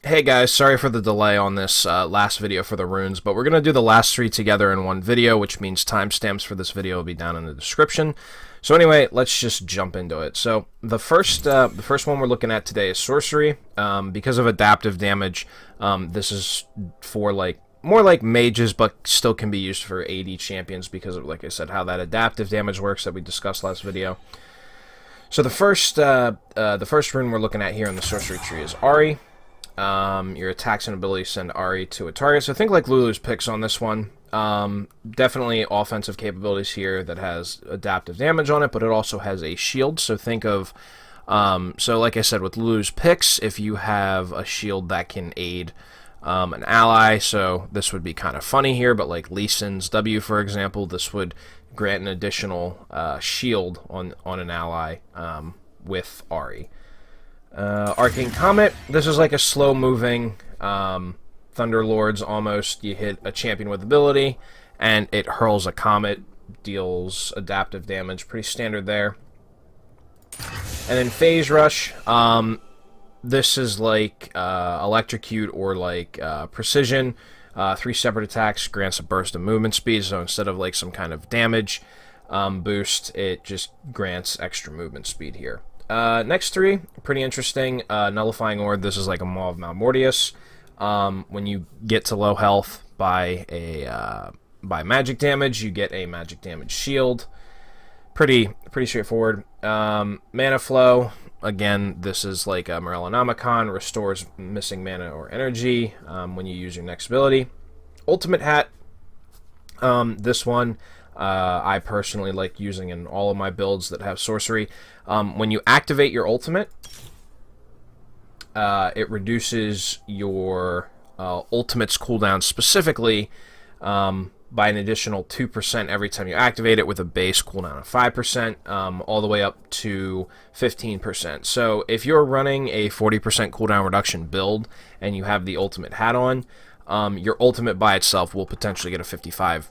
Hey guys, sorry for the delay on this last video for the runes, but we're going to do the last three together in one video, which means timestamps for this video will be down in the description. So anyway, let's just jump into it. So the first one we're looking at today is Sorcery. Because of adaptive damage, this is for more like mages, but still can be used for AD champions because of, like I said, how that adaptive damage works that we discussed last video. So the first rune we're looking at here in the Sorcery tree is Ari. Your attacks and abilities send Ari to a target. So think like Lulu's picks on this one. Definitely offensive capabilities here that has adaptive damage on it, but it also has a shield. So think of, so like I said, with Lulu's picks, if you have a shield that can aid an ally, so this would be kind of funny here, but like Lee Sin's W, for example, this would grant an additional shield on an ally with Ari. Arcane Comet, this is like a slow-moving Thunderlords almost. You hit a champion with ability, and it hurls a comet, deals adaptive damage. Pretty standard there. And then Phase Rush, this is like Electrocute or like Precision. 3 separate attacks, grants a burst of movement speed, so instead of like some kind of damage boost, it just grants extra movement speed here. Next three, pretty interesting. Nullifying Orb, this is like a Maw of Malmortius. When you get to low health by magic damage, you get a magic damage shield. Pretty straightforward. Mana Flow, again, this is like a Morellonomicon, restores missing mana or energy when you use your next ability. Ultimate Hat, this one I personally like using in all of my builds that have Sorcery. When you activate your ultimate, it reduces your ultimate's cooldown specifically by an additional 2% every time you activate it, with a base cooldown of 5%, all the way up to 15%. So if you're running a 40% cooldown reduction build and you have the ultimate hat on, your ultimate by itself will potentially get a 55%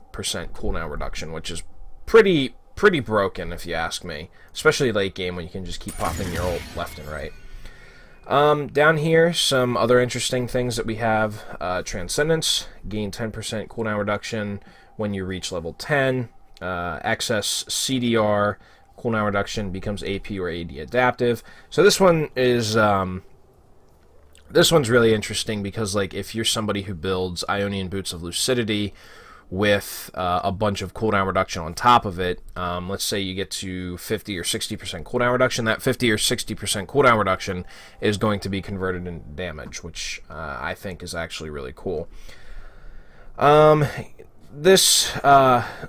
cooldown reduction, which is pretty broken if you ask me, especially late game when you can just keep popping your ult left and right. Down here, some other interesting things that we have. Transcendence, gain 10% cooldown reduction when you reach level 10. Excess CDR, cooldown reduction, becomes AP or AD adaptive. So this one is this one's really interesting because, like, if you're somebody who builds Ionian Boots of Lucidity with a bunch of cooldown reduction on top of it, let's say you get to 50 or 60% cooldown reduction, that 50 or 60% cooldown reduction is going to be converted into damage, which I think is actually really cool. This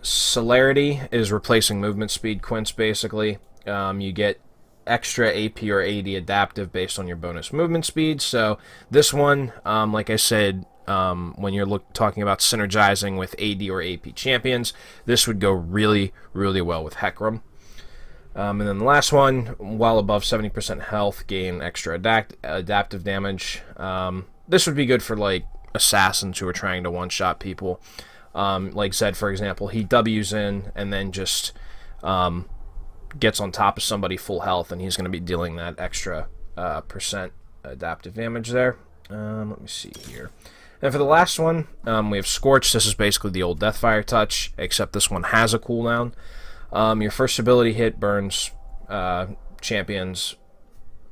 Celerity is replacing movement speed quints, basically. You get extra AP or AD adaptive based on your bonus movement speed. So this one, like I said, when you're talking about synergizing with AD or AP champions, this would go really well with Hecarim. And then the last one, while above 70% health, gain extra adaptive damage. This would be good for like assassins who are trying to one-shot people. Like Zed, for example, he W's in and then just gets on top of somebody full health, and he's going to be dealing that extra percent adaptive damage there. Let me see here. And for the last one, we have Scorch. This is basically the old Deathfire touch, except this one has a cooldown. Your first ability hit burns champions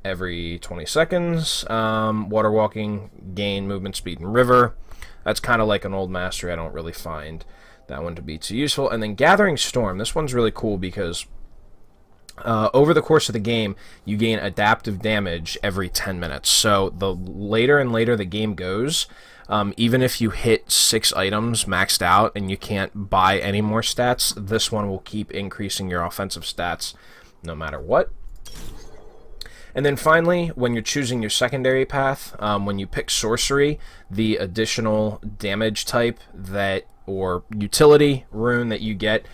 every 20 seconds. Water Walking, gain movement speed in River. That's kind of like an old mastery. I don't really find that one to be too useful. And then Gathering Storm. This one's really cool because over the course of the game, you gain adaptive damage every 10 minutes. So the later and later the game goes, even if you hit 6 items maxed out and you can't buy any more stats, this one will keep increasing your offensive stats no matter what. And then finally, when you're choosing your secondary path, when you pick Sorcery, the additional damage type that, or utility rune that you get,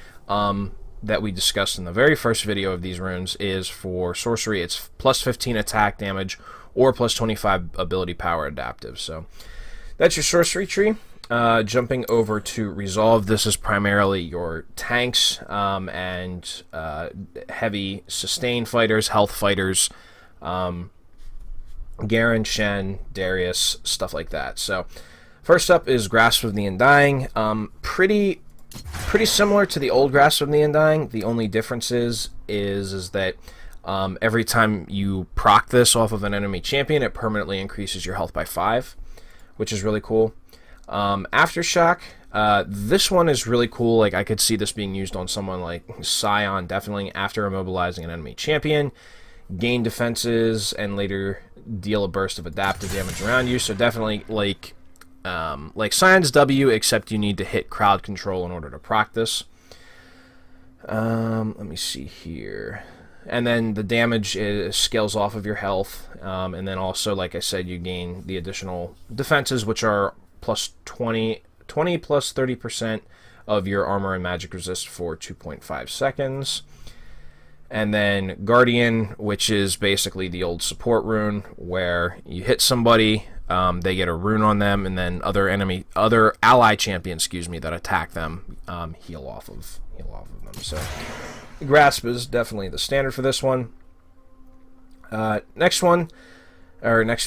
that we discussed in the very first video of these runes, is for Sorcery. It's plus 15 attack damage or plus 25 ability power adaptive. So that's your Sorcery tree. Jumping over to Resolve, this is primarily your tanks and heavy sustain fighters, health fighters, Garen, Shen, Darius, stuff like that. So first up is Grasp of the Undying. Pretty similar to the old Grasp of the Undying. The only difference is that every time you proc this off of an enemy champion, it permanently increases your health by 5, which is really cool. Aftershock, this one is really cool. Like, I could see this being used on someone like Scion, definitely. After immobilizing an enemy champion, gain defenses and later deal a burst of adaptive damage around you. So definitely like Scion's W, except you need to hit crowd control in order to proc this. Let me see here. And then the damage scales off of your health. And then also, like I said, you gain the additional defenses, which are plus 20 plus 30% of your armor and magic resist for 2.5 seconds. And then Guardian, which is basically the old support rune, where you hit somebody, they get a rune on them, and then other ally champions, that attack them, heal off of them. So Grasp is definitely the standard for this one. Next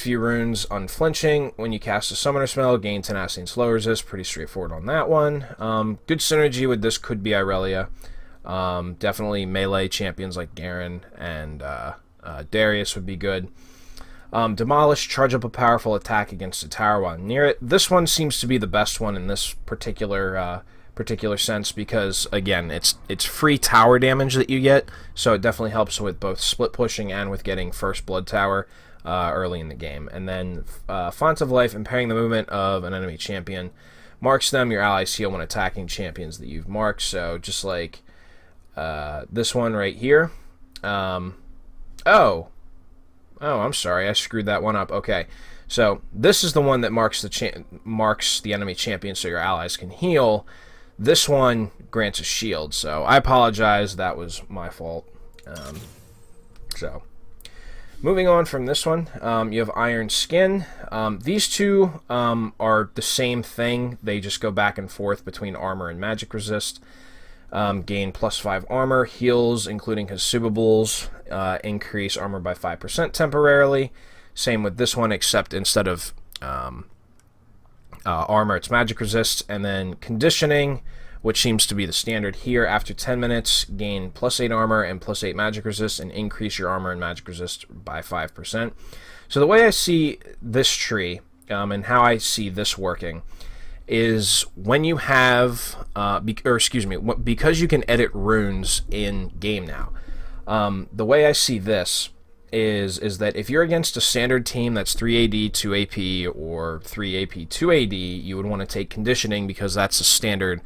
few runes, Unflinching. When you cast a summoner spell, gain tenacity and slow resist. Pretty straightforward on that one. Good synergy with this could be Irelia. Definitely melee champions like Garen and Darius would be good. Demolish, charge up a powerful attack against a tower while near it. This one seems to be the best one in this particular sense because, again, it's free tower damage that you get, so it definitely helps with both split pushing and with getting first blood tower early in the game. And then Font of Life, impairing the movement of an enemy champion, marks them. Your allies heal when attacking champions that you've marked. So just like this one right here. Oh, I'm sorry, I screwed that one up. Okay, so this is the one that marks the enemy champion, so your allies can heal. This one grants a shield, so I apologize. That was my fault. So, moving on from this one, you have Iron Skin. These two are the same thing. They just go back and forth between armor and magic resist. Gain plus 5 armor, heals, including consumables, increase armor by 5% temporarily. Same with this one, except instead of armor, it's magic resist. And then Conditioning, which seems to be the standard here. After 10 minutes, gain plus 8 armor and plus 8 magic resist, and increase your armor and magic resist by 5%. So the way I see this tree, and how I see this working, is when you have, because you can edit runes in game now. The way I see this is that if you're against a standard team that's 3 AD 2 AP or 3 AP 2 AD, you would want to take Conditioning because that's a standard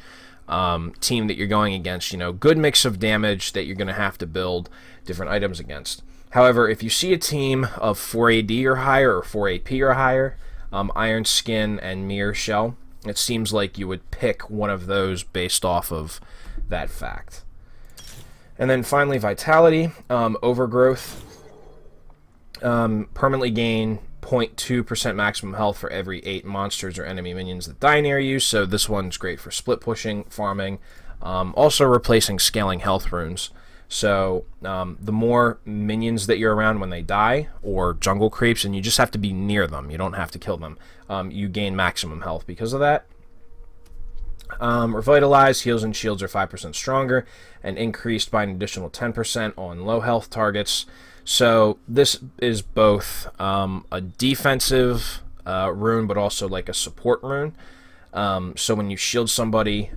team that you're going against. Good mix of damage that you're going to have to build different items against. However, if you see a team of 4 AD or higher or 4 AP or higher, Iron Skin and Mirror Shell, it seems like you would pick one of those based off of that fact. And then finally, Vitality, Overgrowth. Permanently gain 0.2% maximum health for every 8 monsters or enemy minions that die near you, so this one's great for split pushing, farming, also replacing scaling health runes. So the more minions that you're around when they die, or jungle creeps, and you just have to be near them, you don't have to kill them, you gain maximum health because of that. Revitalize, heals and shields are 5% stronger, and increased by an additional 10% on low health targets. So this is both a defensive rune, but also like a support rune. So when you shield somebody,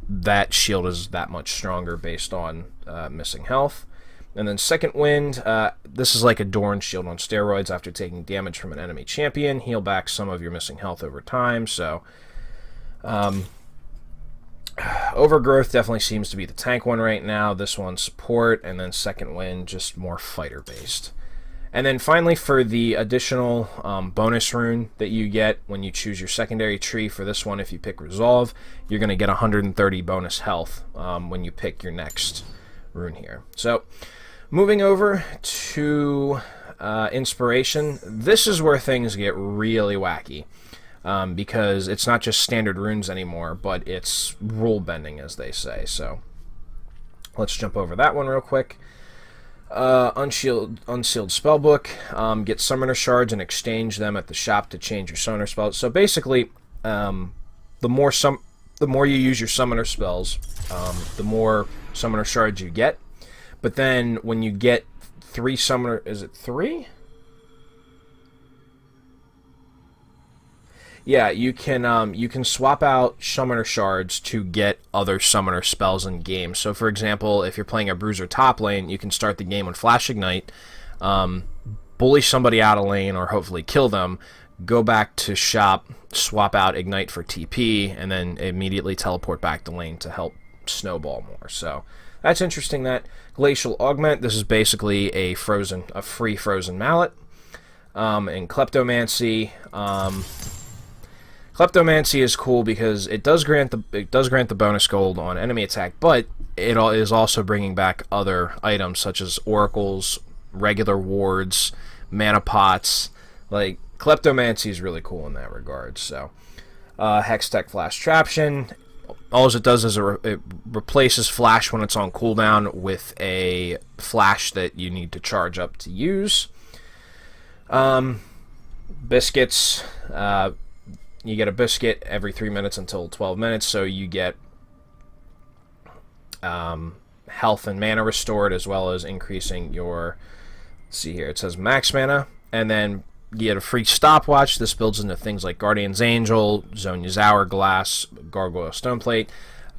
that shield is that much stronger based on missing health. And then Second Wind, this is like a Dorn shield on steroids. After taking damage from an enemy champion, heal back some of your missing health over time. So Overgrowth definitely seems to be the tank one right now. This one's support, and then Second Wind just more fighter based. And then finally, for the additional bonus rune that you get when you choose your secondary tree for this one, if you pick Resolve, you're going to get 130 bonus health when you pick your next rune here. So moving over to Inspiration, this is where things get really wacky. Because it's not just standard runes anymore, but it's rule bending, as they say. So let's jump over that one real quick. Unsealed Spellbook. Get Summoner Shards and exchange them at the shop to change your Summoner spells. So basically, the more you use your Summoner spells, the more Summoner Shards you get. But then when you get 3 Summoner... Is it 3? Yeah, you can swap out Summoner Shards to get other Summoner spells in game. So, for example, if you're playing a Bruiser top lane, you can start the game with Flash Ignite, bully somebody out of lane, or hopefully kill them, go back to shop, swap out Ignite for TP, and then immediately teleport back to lane to help snowball more. So, that's interesting. That Glacial Augment, this is basically a free frozen mallet. And Kleptomancy, Kleptomancy is cool because it does grant the bonus gold on enemy attack, but it is also bringing back other items such as oracles, regular wards, mana pots. Like, Kleptomancy is really cool in that regard. So, Hextech Flash Traption. All it does is it replaces Flash when it's on cooldown with a Flash that you need to charge up to use. Biscuits. You get a biscuit every 3 minutes until 12 minutes, so you get health and mana restored, as well as increasing your... Let's see here, it says max mana, and then you get a free stopwatch. This builds into things like Guardian's Angel, Zhonya's Hourglass, Gargoyle Stoneplate.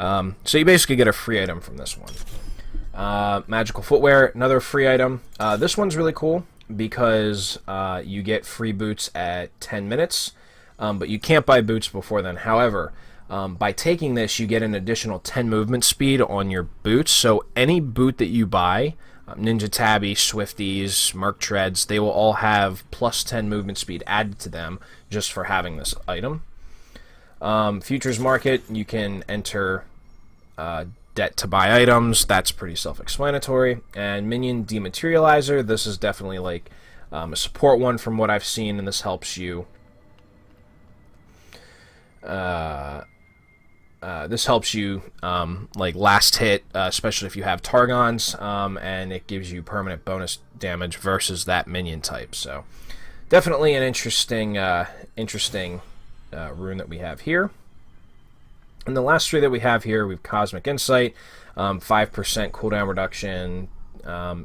So you basically get a free item from this one. Magical Footwear, another free item. This one's really cool because you get free boots at 10 minutes. But you can't buy boots before then. However, by taking this, you get an additional 10 movement speed on your boots. So any boot that you buy, Ninja Tabby, Swifties, Merc Treads, they will all have plus 10 movement speed added to them just for having this item. Futures Market, you can enter debt to buy items. That's pretty self-explanatory. And Minion Dematerializer, this is definitely like a support one from what I've seen, and this helps you... this helps you like last hit, especially if you have Targons, and it gives you permanent bonus damage versus that minion type. So definitely an interesting rune that we have here. And the last 3 that we have here, we have Cosmic Insight, 5% cooldown reduction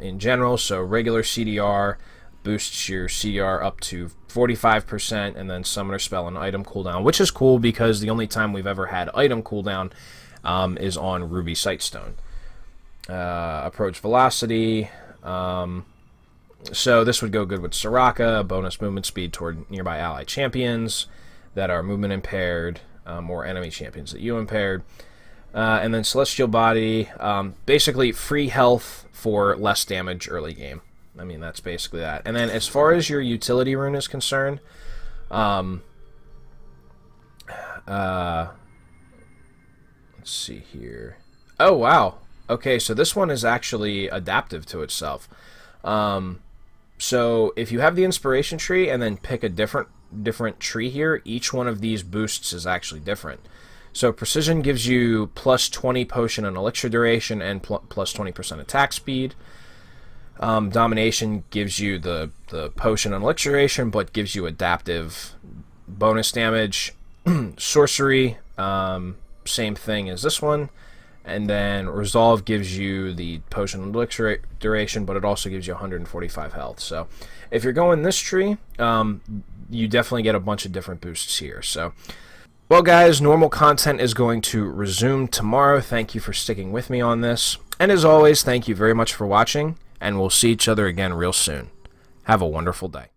in general. So regular CDR boosts your CDR up to 45%, and then Summoner Spell and Item cooldown, which is cool because the only time we've ever had Item cooldown is on Ruby Sightstone. Approach Velocity. So this would go good with Soraka, bonus movement speed toward nearby ally champions that are movement impaired, or enemy champions that you impaired. And then Celestial Body, basically free health for less damage early game. I mean, that's basically that. And then as far as your utility rune is concerned, let's see here. Oh, wow. Okay, so this one is actually adaptive to itself. So if you have the inspiration tree and then pick a different tree here, each one of these boosts is actually different. So Precision gives you plus 20 potion and elixir duration and plus 20% attack speed. Domination gives you the potion and elixir duration, but gives you adaptive bonus damage. Sorcery, same thing as this one. And then Resolve gives you the potion and elixir duration, but it also gives you 145 health. So if you're going this tree, you definitely get a bunch of different boosts here. So, well guys, normal content is going to resume tomorrow. Thank you for sticking with me on this. And as always, thank you very much for watching, and we'll see each other again real soon. Have a wonderful day.